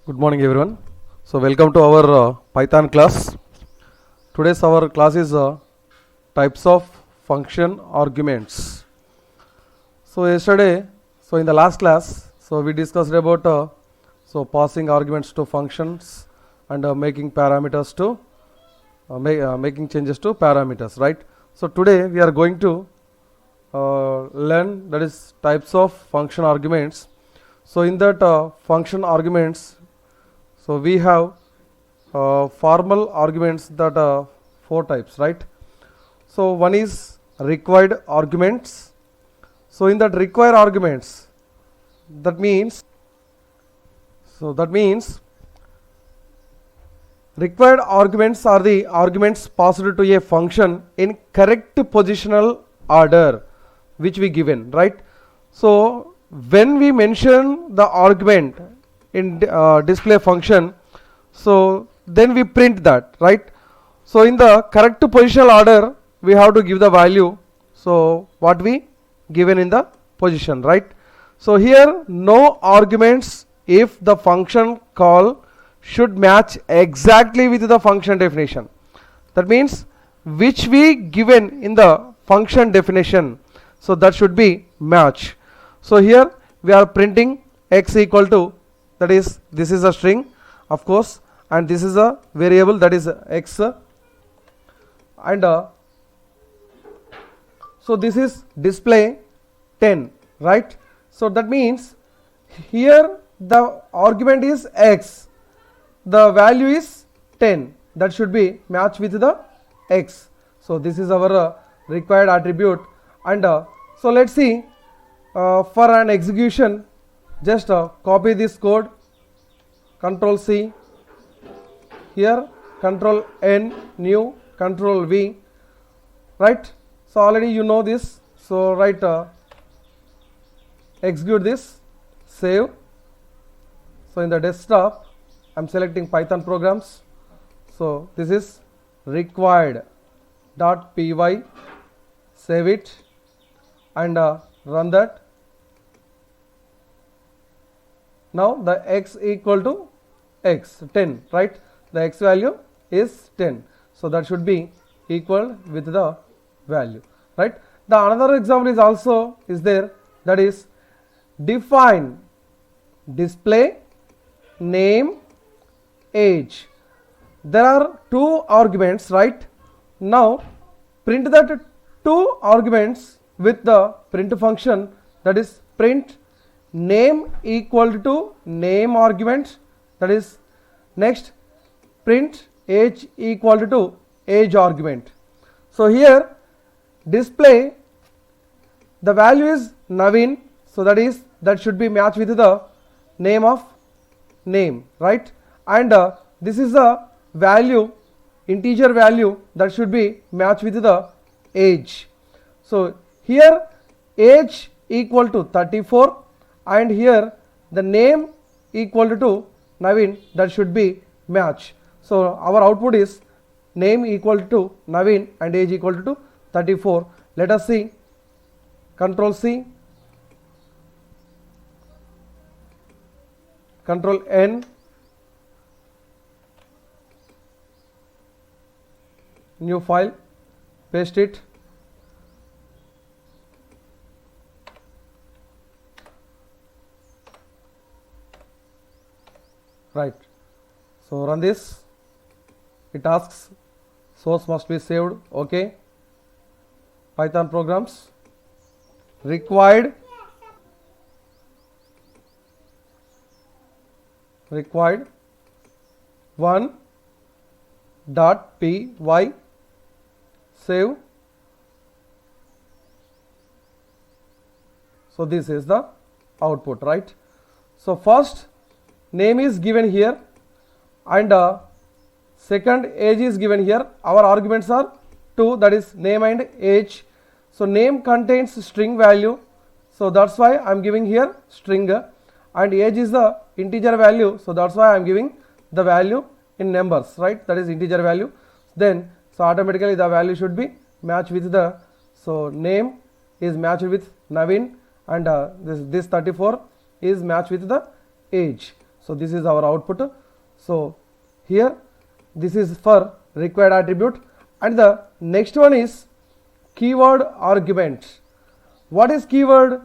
Good morning everyone. So welcome to our Python class. Today's our class is types of function arguments. So yesterday, in the last class, we discussed about passing arguments to functions and making parameters to making changes to parameters, right? So today we are going to learn that is types of function arguments. So in that function arguments, so we have formal arguments that are four types, right? So one is required arguments. So in that required arguments, that means required arguments are the arguments passed to a function in correct positional order which we given, right? So when we mention the argument in display function, so then we print that, right? So in the correct positional order we have to give the value, so what we given in the position, right? So here no arguments if the function call should match exactly with the function definition. That means which we given in the function definition, so that should be match. So here we are printing x equal to, that is, this is a string of course, and this is a variable, that is x, and so this is display 10, right? So that means here the argument is x, the value is 10, that should be match with the x. So this is our required attribute. And so let's see, for an execution, just copy this code, Control C, here Control N, new, Control V, right? So already you know this, so right, execute this, save. So in the desktop I am selecting Python programs, so this is required.py, save it and run that. Now the x equal to x 10, right? The x value is 10, so that should be equal with the value, right? The another example is also is there, that is define display name age. There are two arguments, right? Now print that two arguments with the print function, that is print name equal to name argument, that is next print age equal to age argument. So here display the value is Naveen, so that should be matched with the name of name, right? And this is a value, integer value, that should be matched with the age. So here age equal to 34 and here the name equal to Naveen, that should be match. So our output is name equal to Naveen and age equal to 34. Let us see, Control C, Control N, new file, paste it, right? So run this, it asks source must be saved, okay? Python programs, required one dot py, save. So this is the output, right? So first name is given here and second age is given here. Our arguments are two, that is name and age. So name contains string value, so that's why I am giving here string, and age is the integer value, so that's why I am giving the value in numbers, right? That is integer value. Then so automatically the value should be matched with the, so name is matched with Naveen and this 34 is matched with the age. So this is our output. So here this is for required attribute, and the next one is keyword argument. What is keyword?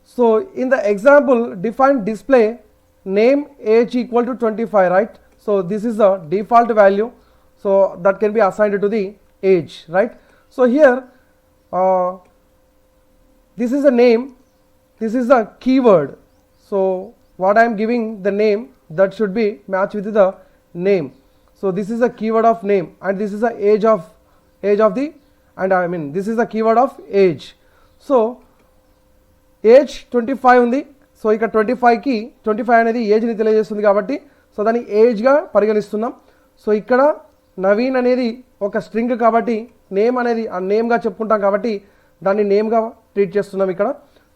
So in the example, define display name age equal to 25, right? So this is the default value, so that can be assigned to the age, right? So here this is a name, this is a keyword. So what I am giving the name, that should be match with the name. So this is a keyword of name, and this is the age of the, and I mean this is the keyword of age. So age 25 ఉంది. So ఇక్కడ 25కి 25 అనేది ఏజ్ని తెలియజేస్తుంది కాబట్టి so దాన్ని ఏజ్గా పరిగణిస్తున్నాం. So ఇక్కడ నవీన్ అనేది ఒక string కాబట్టి నేమ్ అనేది ఆ నేమ్గా చెప్పుకుంటాం కాబట్టి దాన్ని నేమ్గా ట్రీట్ చేస్తున్నాం ఇక్కడ.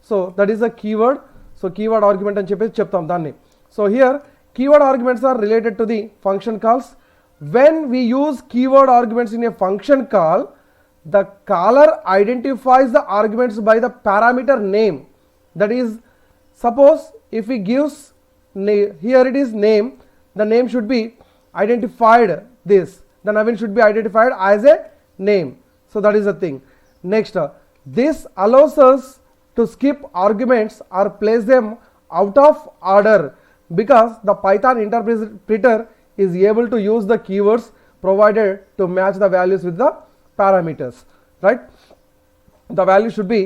So that is the keyword. So keyword argument అని చెప్పేసి చెప్తాం దాన్ని. So here keyword arguments are related to the function calls. When we use keyword arguments in a function call, the caller identifies the arguments by the parameter name. That is, suppose if he gives here it is name, the name should be identified, this the Naveen should be identified as a name. So that is the thing. Next, this allows us to skip arguments or place them out of order, because the Python interpreter is able to use the keywords provided to match the values with the parameters, right? The value should be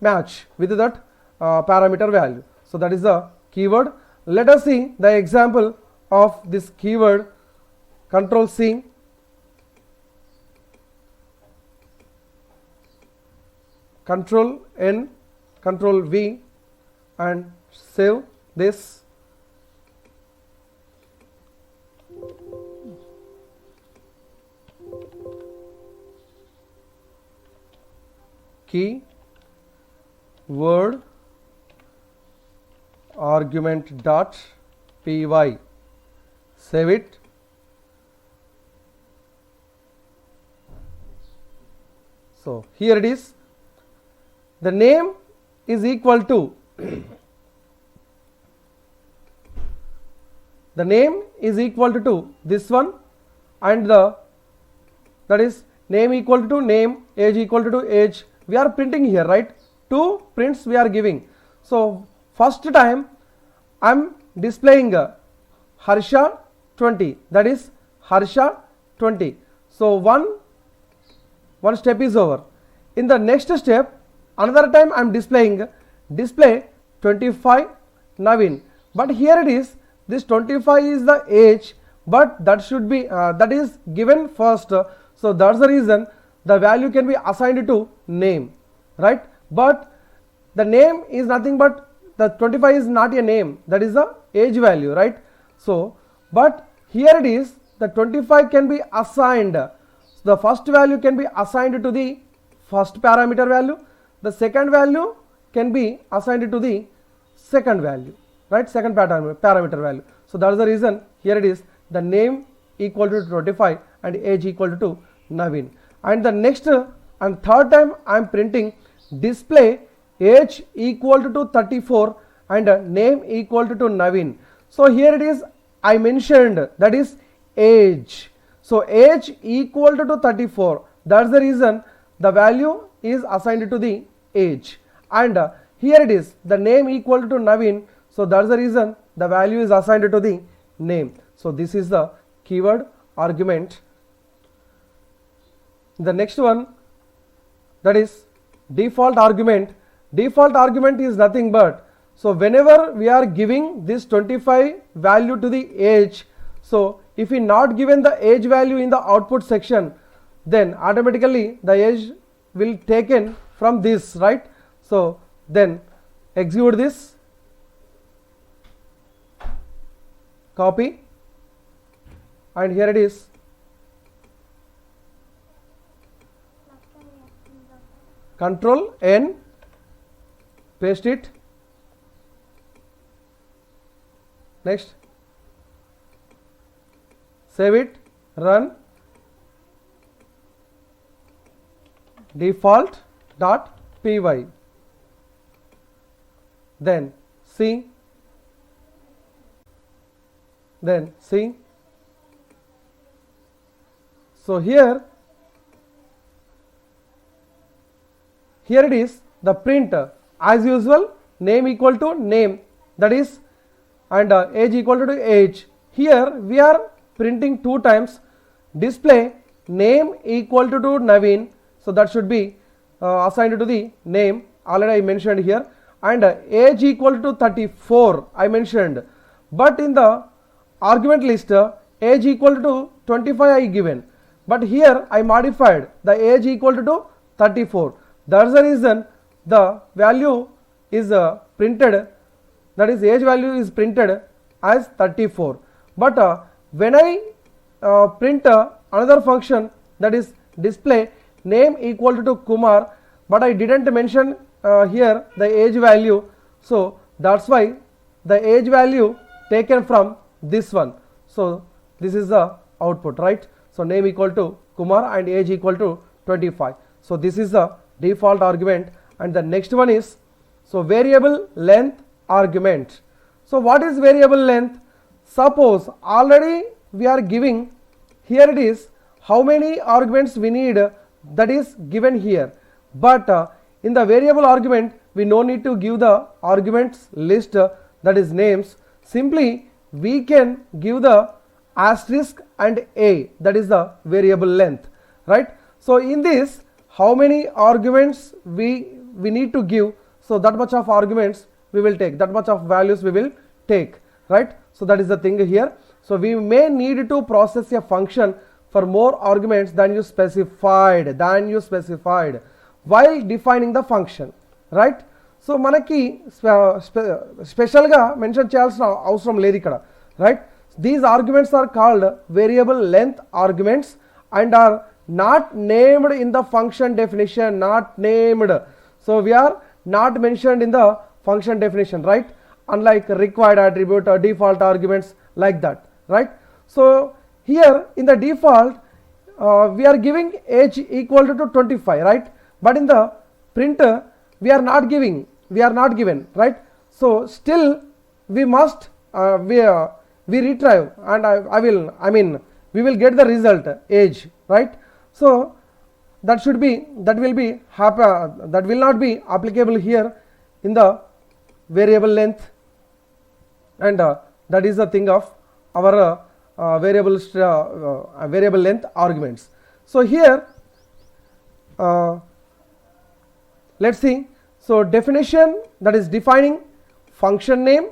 match with that parameter value. So that is the keyword. Let us see the example of this keyword. Control C, Control N, Control V, and save this. Keyword argument dot py. Save it. So here it is. The name is equal to the name is equal to this one, and the that is name equal to name, age equal to age. We are printing here, right? Two prints we are giving. So first time I am displaying Harsha 20, that is Harsha 20. So one step is over. In the next step, another time I am displaying display 25 Naveen, but here it is, this 25 is the age, but that should be that is given first. So that's the reason the value can be assigned to name, right? But the name is nothing but the 25 is not a name, that is the age value, right? So but here it is, the 25 can be assigned. So the first value can be assigned to the first parameter value, the second value can be assigned to the second value, right? Second parameter value. So that is the reason here it is, the name equal to 25 and age equal to Naveen. And the next and third time I am printing display age equal to 34 and name equal to Naveen. So here it is, I mentioned that is age. So age equal to 34, that's the reason the value is assigned to the age. And here it is, the name equal to Naveen, so that's the reason the value is assigned to the name. So this is the keyword argument. The next one, that is default argument. Default argument is nothing but, so whenever we are giving this 25 value to the age, so if we not given the age value in the output section, then automatically the age will taken from this, right? So then execute this, copy, and here it is. Control N, paste it. Next, save it, run. Default dot py. Then see, Then see, so here it is the print as usual, name equal to name, that is, and age equal to age. Here we are printing 2 times, display name equal to Naveen, so that should be assigned to the name, already I mentioned here, and age equal to 34 I mentioned, but in the argument list age equal to 25 I given, but here I modified the age equal to 34. That's the reason the value is printed, that is age value is printed as 34. But when I print another function, that is display name equal to Kumar, but I didn't mention here the age value, so that's why the age value taken from this one. So this is the output, right? So name equal to Kumar and age equal to 25. So this is the default argument, and the next one is so variable length argument. So what is variable length? Suppose already we are giving, here it is how many arguments we need, that is given here, but in the variable argument we no need to give the arguments list, that is names, simply we can give the asterisk and a, that is the variable length, right? So in this how many arguments we need to give, so that much of arguments we will take, that much of values we will take, right? So that is the thing here. So we may need to process a function for more arguments than you specified while defining the function, right? So మనకి స్పెషల్గా mention చేయాల్సిన అవసరం లేదు ఇక్కడ, right? These arguments are called variable length arguments and are not named in the function definition, not named. So we are not mentioned in the function definition, right? Unlike required attribute or default arguments like that, right? So here in the default we are giving age equal to 25, right? But in the printer we are not given, right? So still we must we retrieve, and we will get the result age, right? So that will not be applicable here in the variable length, and that is the thing of our variable length arguments. So here let's see, so definition, that is defining function name,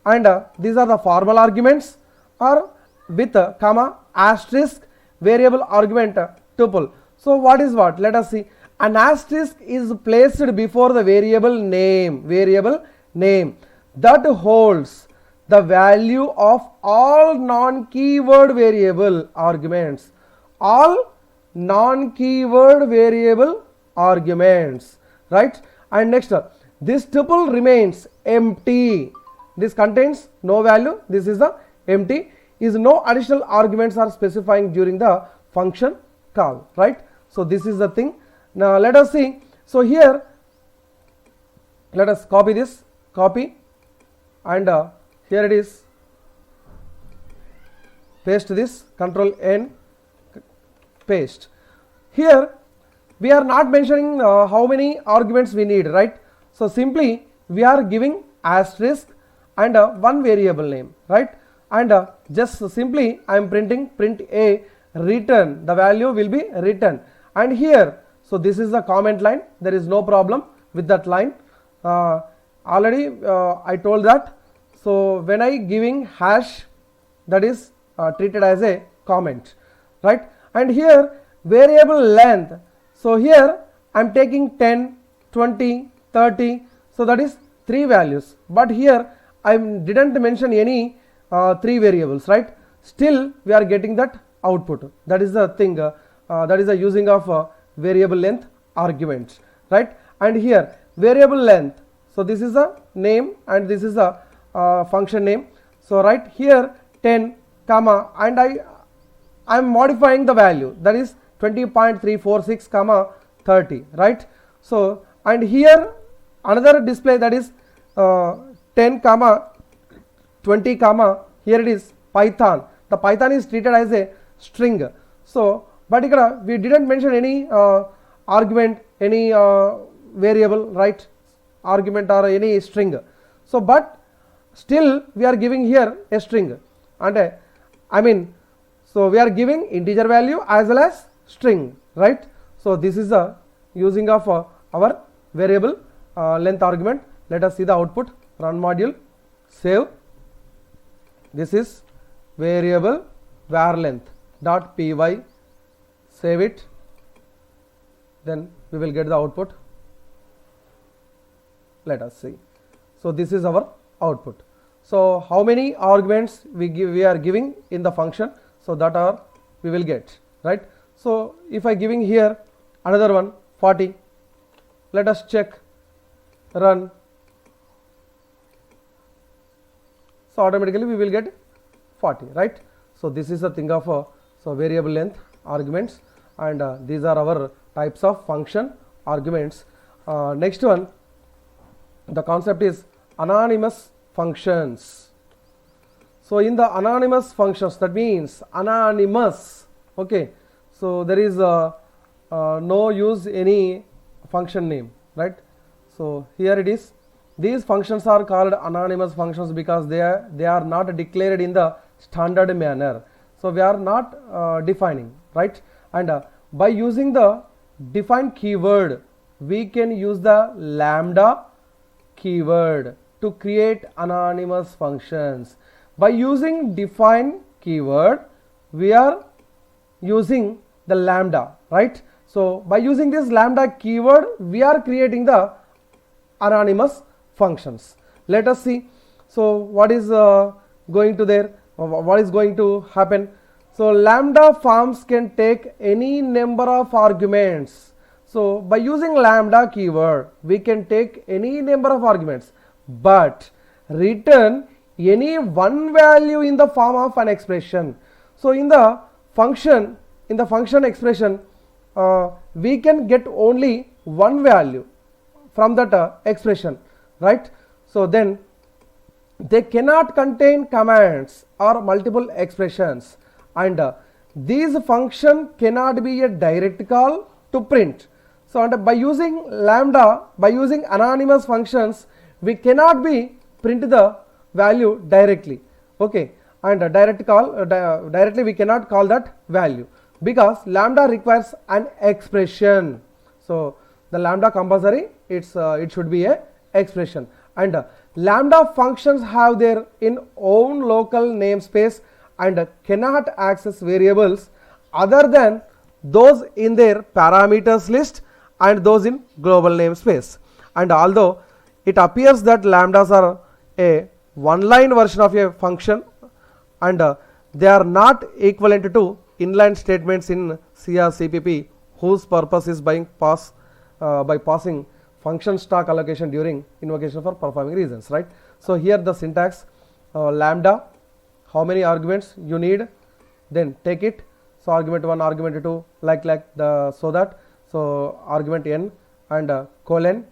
and these are the formal arguments or with comma asterisk variable argument tuple. So what is what? Let us see. An asterisk is placed before the variable name that holds the value of all non-keyword variable arguments, right? And next, this tuple remains empty. This contains no value. This is the empty. Is no additional arguments are specifying during the function call, right? So this is the thing. Now let us see. So here let us copy this, and here it is, paste this, Control N, paste. Here we are not mentioning how many arguments we need, right? So simply we are giving asterisk and one variable name, right? And just simply I am printing print a, return, the value will be written. And here, so this is the comment line, there is no problem with that line. Already I told that. So when I giving hash, that is treated as a comment, right? And here variable length, so here I am taking 10, 20, 30, so that is 3 values, but here I didn't mention any 3 variables, right? Still we are getting that output. That is the thing, that is the using of variable length arguments, right? And here variable length, so this is the name and this is the function name. So right here 10 comma, and I am modifying the value, that is 20.346 comma 30, right? So and here another display, that is 10 comma 20 comma, here it is Python. The Python is treated as a string. So, but ikkada we didn't mention any argument, any variable, right? Argument or any string. So, but still we are giving here a string, and I mean, so we are giving integer value as well as string, right? So, this is the using of our variable length argument. Let us see the output. Run module, save. This is variable var length dot py. Save it. Then we will get the output. Let us see. So, this is our output. So, how many arguments we are giving in the function? So, that are we will get, right? So, if I giving here another one 40, let us check, run. So, automatically we will get 40, right? So, this is the thing of so variable length arguments, and these are our types of function arguments. Next one, the concept is anonymous functions. So, in the anonymous functions, that means anonymous, okay. So, there is no use any function name, right? So, here it is. These functions are called anonymous functions because they are not declared in the standard manner. So, we are not defining, right? And by using the define keyword, we can use the lambda keyword to create anonymous functions. By using define keyword, we are using the lambda, right? So, by using this lambda keyword, we are creating the anonymous functions. Let us see. So, what is going to there? What is going to happen? So, lambda forms can take any number of arguments. So, by using lambda keyword, we can take any number of arguments, but return any one value in the form of an expression. So, in the function expression, we can get only one value from that expression, right? So, then they cannot contain commands or multiple expressions, and these function cannot be a direct call to print. So, and by using lambda, by using anonymous functions, we cannot be print the value directly, okay, and directly we cannot call that value because lambda requires an expression. So, the lambda compulsory it should be a expression, and lambda functions have their own local namespace and cannot access variables other than those in their parameters list and those in global namespace. And although it appears that lambdas are a one-line version of a function, and they are not equivalent to inline statements in C or CPP, whose purpose is by passing function stack allocation during invocation for performing reasons, right? So, here the syntax lambda, how many arguments you need, then take it. So, argument 1, argument 2, like the so that, so argument n and colon,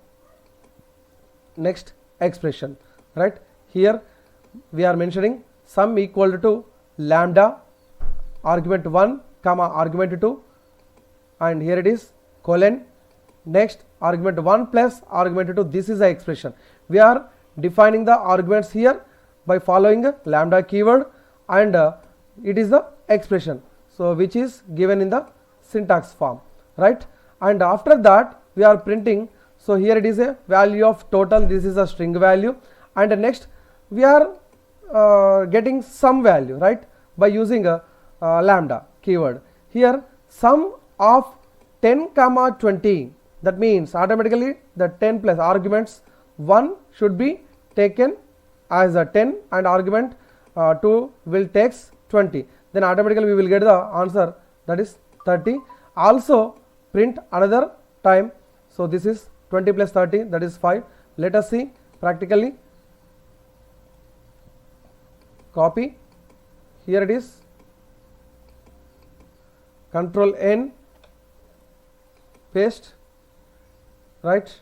next expression, right? Here we are mentioning sum equal to lambda argument 1 comma argument 2, and here it is colon, next argument 1 plus argument 2. This is the expression. We are defining the arguments here by following lambda keyword, and it is the expression, so which is given in the syntax form, right? And after that we are printing. So, here it is a value of total, this is a string value, and next we are getting some value, right, by using a lambda keyword. Here sum of 10 comma 20, that means automatically the 10 plus arguments 1 should be taken as a 10 and argument 2 will takes 20, then automatically we will get the answer, that is 30. Also print another time. So, this is 20 plus 30, that is 5. Let us see practically. Copy, here it is, control N, paste, right,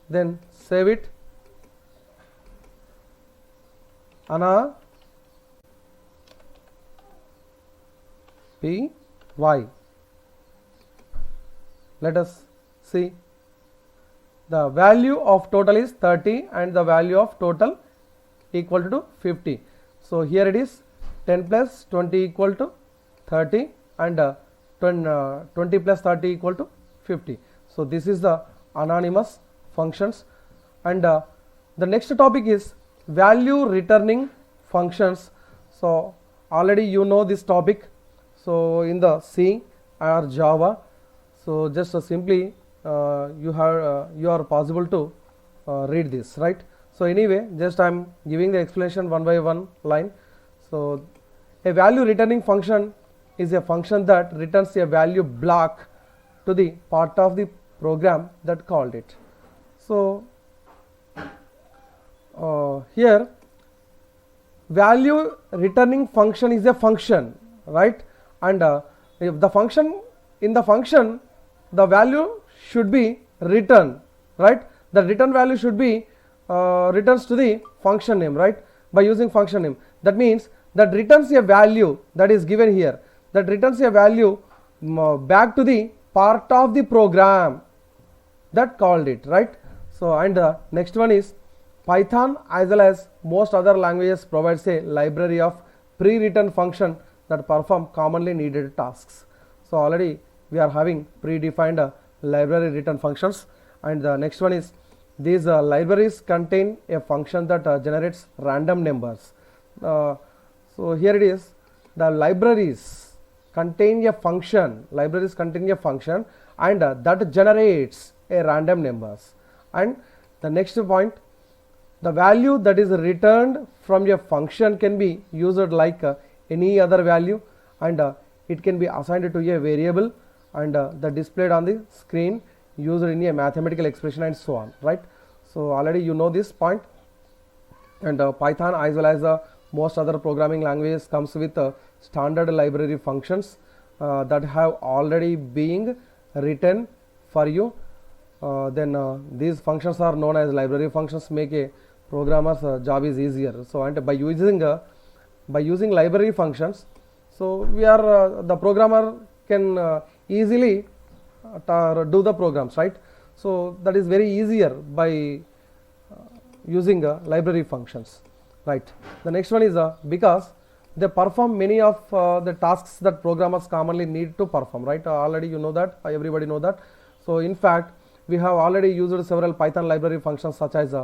then save it. Py. Let us see. The value of total is 30 and the value of total equal to 50. So here it is 10 plus 20 equal to 30 and 20 plus 30 equal to 50. So this is the anonymous functions. And the next topic is value returning functions. So already you know this topic. So in the C or Java, so just simply you are possible to read this, right? So anyway, just I am giving the explanation one by one line. So a value returning function is a function that returns a value block to the part of the program that called it. So here value returning function is a function, right? And if the function, in the function the value should be returned, right? The return value should be returns to the function name, right? By using function name, that means that returns a value that is given here, that returns a value back to the part of the program that called it, right? So and the next one is Python as well as most other languages provides a library of pre-written function that perform commonly needed tasks. So already we are having predefined library written functions. And the next one is these libraries contain a function that generates random numbers. So here it is, the libraries contain a function, and that generates a random numbers. And the next point, the value that is returned from a function can be used like any other value, and it can be assigned to a variable and the displayed on the screen, used in a mathematical expression and so on, right? So already you know this point. And Python as well as most other programming languages comes with standard library functions that have already been written for you. Then these functions are known as library functions, make a programmer's job is easier. So and by using library functions, so we are the programmer can easily do the programs, right? So that is very easier by using library functions, right? The next one is because they perform many of the tasks that programmers commonly need to perform, right? Already you know that, everybody know that. So in fact we have already used several Python library functions such as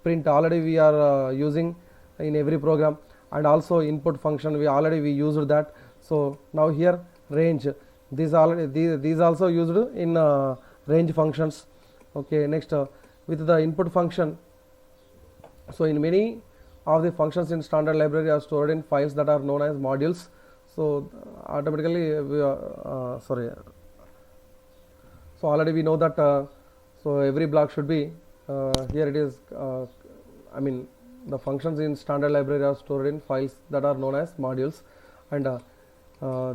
print, already we are using in every program, and also input function we used that. So now here range, these also used in range functions. Okay, next with the input function, so in many of the functions in standard library are stored in files that are known as modules. So automatically we so already we know that so every block should be here it is I mean the functions in standard library are stored in files that are known as modules, and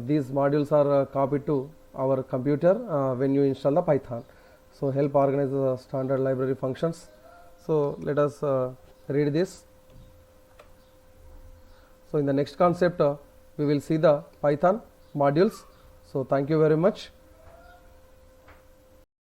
these modules are copied to our computer when you install the Python. So help organize the standard library functions. So let us read this. So in the next concept we will see the Python modules. So thank you very much.